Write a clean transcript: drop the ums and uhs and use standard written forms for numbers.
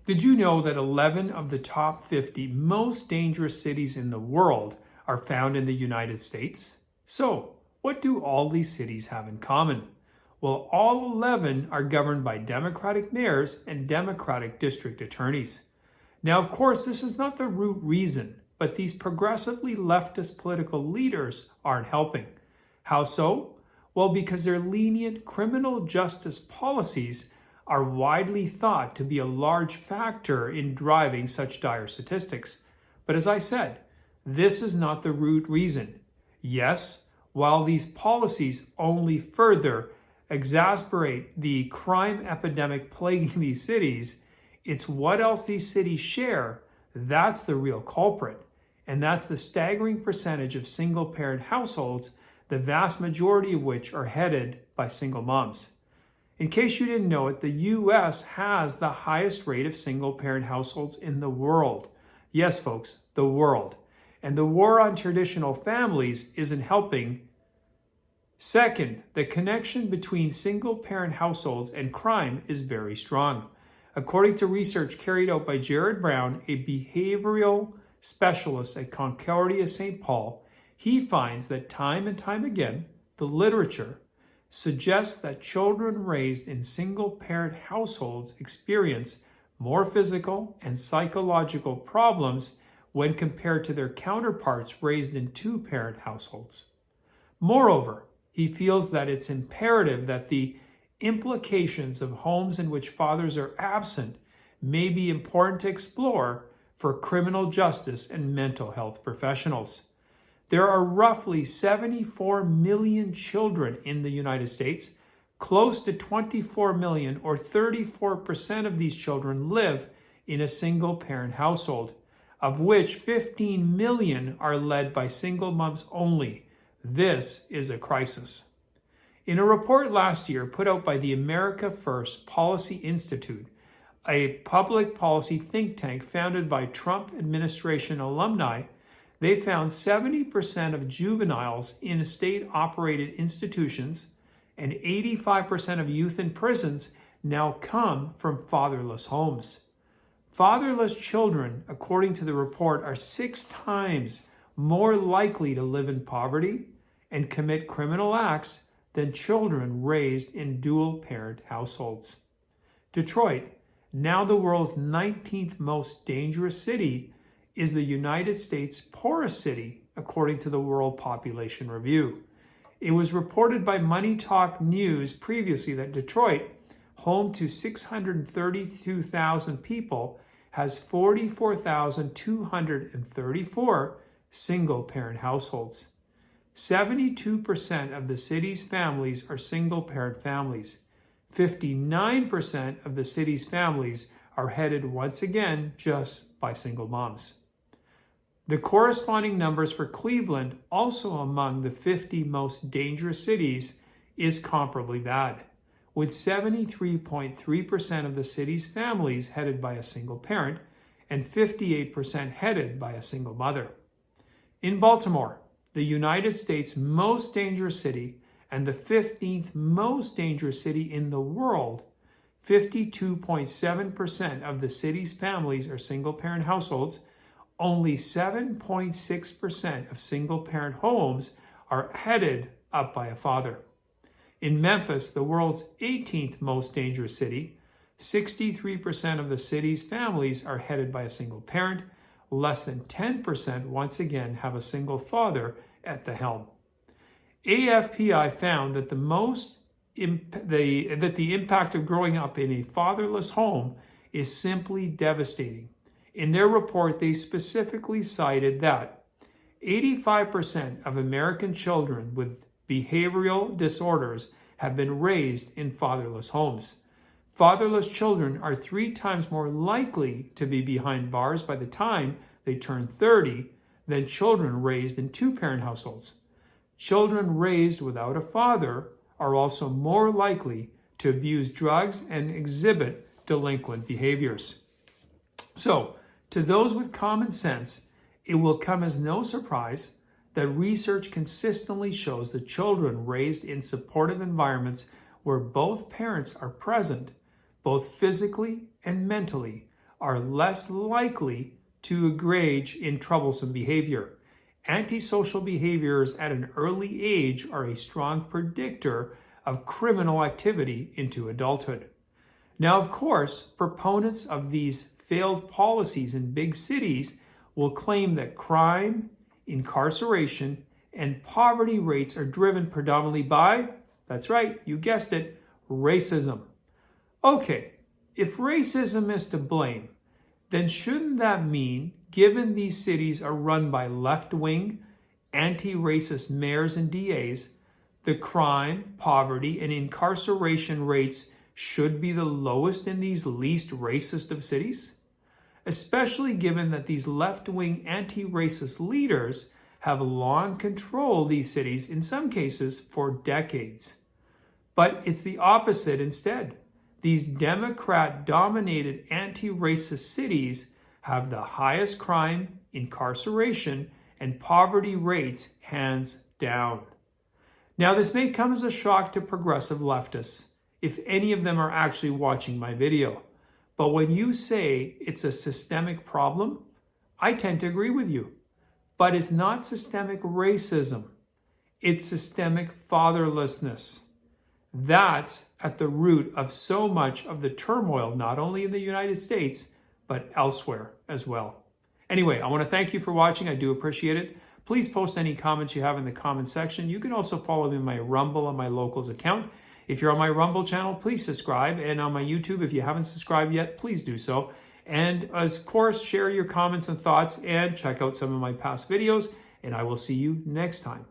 Did you know that 11 of the top 50 most dangerous cities in the world are found in the United States? So, what do all these cities have in common? Well, all 11 are governed by Democratic mayors and Democratic district attorneys. Now, of course, this is not the root reason, but these progressively leftist political leaders aren't helping. How so? Well, because their lenient criminal justice policies are widely thought to be a large factor in driving such dire statistics. But as I said, this is not the root reason. Yes, while these policies only further exacerbate the crime epidemic plaguing these cities, it's what else these cities share that's the real culprit. And that's the staggering percentage of single-parent households, the vast majority of which are headed by single moms. In case you didn't know it, the U.S. has the highest rate of single-parent households in the world. Yes, folks, the world. And the war on traditional families isn't helping. Second, the connection between single-parent households and crime is very strong. According to research carried out by Jared Brown, a behavioral specialist at Concordia St. Paul, he finds that time and time again, the literature suggests that children raised in single-parent households experience more physical and psychological problems when compared to their counterparts raised in two-parent households. Moreover, he feels that it's imperative that the implications of homes in which fathers are absent may be important to explore for criminal justice and mental health professionals. There are roughly 74 million children in the United States. Close to 24 million, or 34% of these children, live in a single-parent household, of which 15 million are led by single moms only. This is a crisis. In a report last year put out by the America First Policy Institute, a public policy think tank founded by Trump administration alumni, they found 70% of juveniles in state-operated institutions and 85% of youth in prisons now come from fatherless homes. Fatherless children, according to the report, are 6 times more likely to live in poverty and commit criminal acts than children raised in dual-parent households. Detroit, now the world's 19th most dangerous city, is the United States' poorest city, according to the World Population Review. It was reported by Money Talk News previously that Detroit, home to 632,000 people, has 44,234 single-parent households. 72% of the city's families are single-parent families. 59% of the city's families are headed once again just by single moms. The corresponding numbers for Cleveland, also among the 50 most dangerous cities, is comparably bad, with 73.3% of the city's families headed by a single parent and 58% headed by a single mother. In Baltimore, the United States' most dangerous city and the 15th most dangerous city in the world, 52.7% of the city's families are single-parent households. Only 7.6% of single-parent homes are headed up by a father. In Memphis, the world's 18th most dangerous city, 63% of the city's families are headed by a single parent. Less than 10% once again have a single father at the helm. AFPI found that the impact of growing up in a fatherless home is simply devastating. In their report, they specifically cited that 85% of American children with behavioral disorders have been raised in fatherless homes. Fatherless children are 3 times more likely to be behind bars by the time they turn 30 than children raised in two-parent households. Children raised without a father are also more likely to abuse drugs and exhibit delinquent behaviors. So, to those with common sense, it will come as no surprise that research consistently shows that children raised in supportive environments where both parents are present, both physically and mentally, are less likely to engage in troublesome behavior. Antisocial behaviors at an early age are a strong predictor of criminal activity into adulthood. Now, of course, proponents of these failed policies in big cities will claim that crime, incarceration, and poverty rates are driven predominantly by, that's right, you guessed it, racism. Okay, if racism is to blame, then shouldn't that mean, given these cities are run by left-wing, anti-racist mayors and DAs, the crime, poverty, and incarceration rates should be the lowest in these least racist of cities? Especially given that these left-wing anti-racist leaders have long controlled these cities, in some cases for decades. But it's the opposite instead. These Democrat-dominated anti-racist cities have the highest crime, incarceration, and poverty rates hands down. Now, this may come as a shock to progressive leftists, if any of them are actually watching my video. But when you say it's a systemic problem, I tend to agree with you. But it's not systemic racism. It's systemic fatherlessness. That's at the root of so much of the turmoil, not only in the United States, but elsewhere as well. Anyway, I want to thank you for watching. I do appreciate it. Please post any comments you have in the comment section. You can also follow me on my Rumble and my Locals account. If you're on my Rumble channel, please subscribe. And on my YouTube, if you haven't subscribed yet, please do so. And of course, share your comments and thoughts and check out some of my past videos. And I will see you next time.